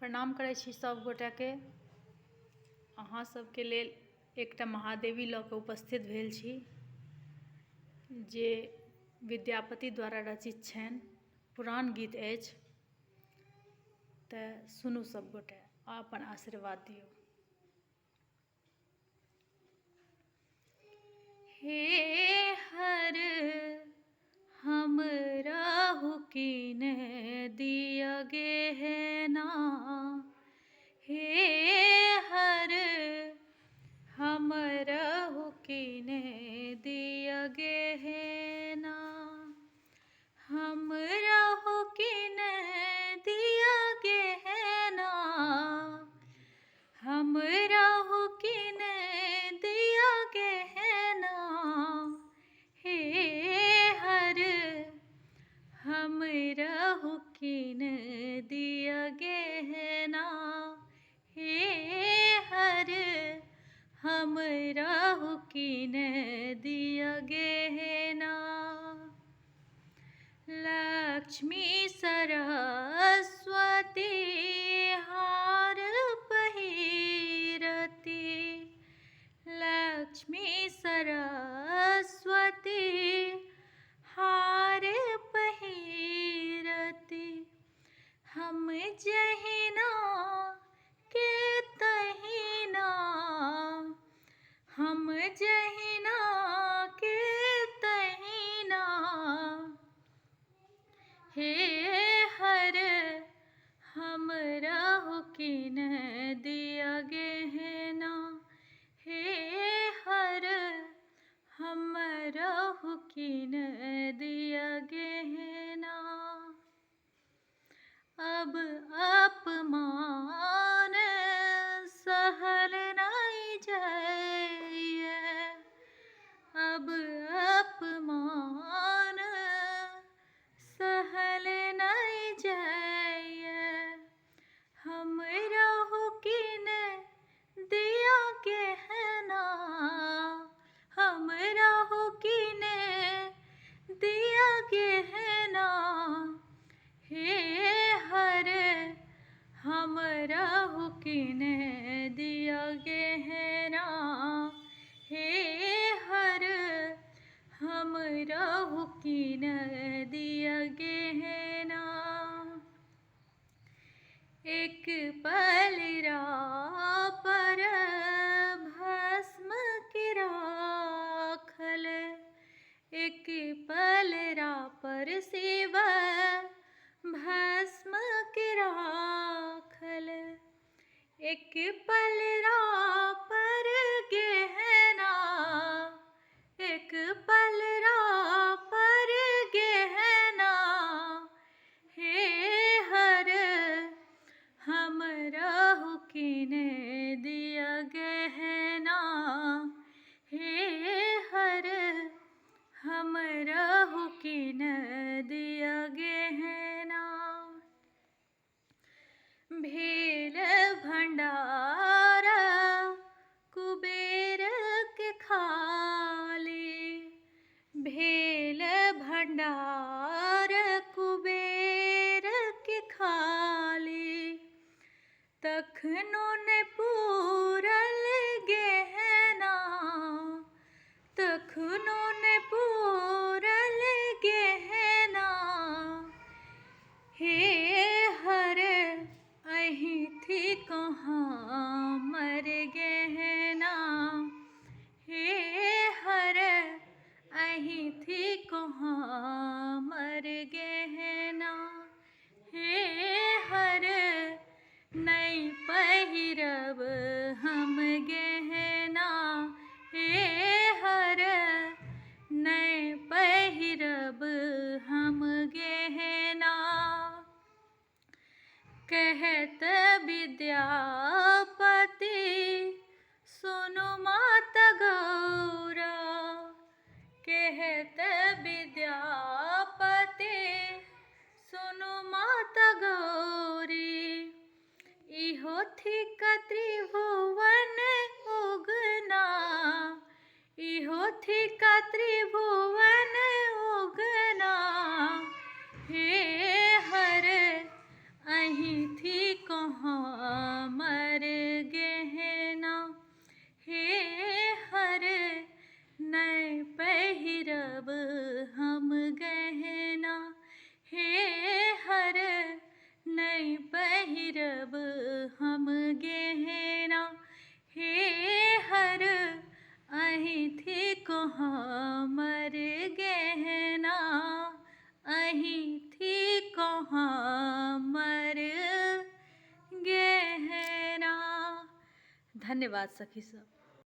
प्रणाम करै छी सब गोटाके। अहाँ सबके लेल एकटा महादेवी लऽ कऽ उपस्थित भेल छी जे विद्यापति द्वारा रचित छनि, पुरान गीत अछि। तऽ सुनू सब गोटे आ अपन आशीर्वाद दियौ। हे हर हमरा हुकिन दिया गे है ना, हे हर हमरा हुकिन दिया गे है ना, हमरा हुकिन दिया गे है ना, हमरा हुकिन दिया गे है ना, हे हर हमरा हुकिन दिया गे है ना, हे हर हमरा हुकिन दिया गे है ना। लक्ष्मी सरस्वती हार पहिरती, लक्ष्मी सरस्वती हार पहिरती, हम जहिना के तहिना, हम जहिना के तहिना, हे हर हमरा हुकिन दिया गे है ना, हे हर हमरा हुकिन दिया गे है ना। अब अपमान सहल नहीं जाइए, अब अपमान सहल नहीं जाइए, हमरा हुकिन दिया गे है ना, हमरा हुकिन दिया गे है ना, हे हर हमरा हुकिन दिया गे है ना, हे हर हमरा हुकिन दिया गे है ना। एक पलरा पर भस्म के राखल, एक पलरा पर शिव भस्म के राखल, एक पलरा पर गहना, एक पलरा पर गहना, हे हर हमरा हुकिन दिया गहना, हे हर हमरा हुकिन दिया गहना। भेल भंडार कुबेर के खाली, भेल भंडार कुबेर के खाली, तखनो ने पूरल गहना, तखनो ने पूरल गहना, हे हर अहीं थी कहाँ मर गहना, हे हर अहीं थी कहाँ मर गहना, हे हर नहीं पहिरब हम गहना, हे हर नहीं पहिरब हम गहना। कहत विद्यापति सुनु मात गौरा, कहत विद्यापति सुनु मात गौरी, इहो थिक त्रिभुवन उगना, इहो थिक त्रिभुवन उगना, हे हर अहीं थी कहाँ पहिरब हम गहना, हे हर नहीं पहिरब हम गहना, हे हर अहीं थी को हमर गहना, अहीं थी को हमर गहना। धन्यवाद सखी सब।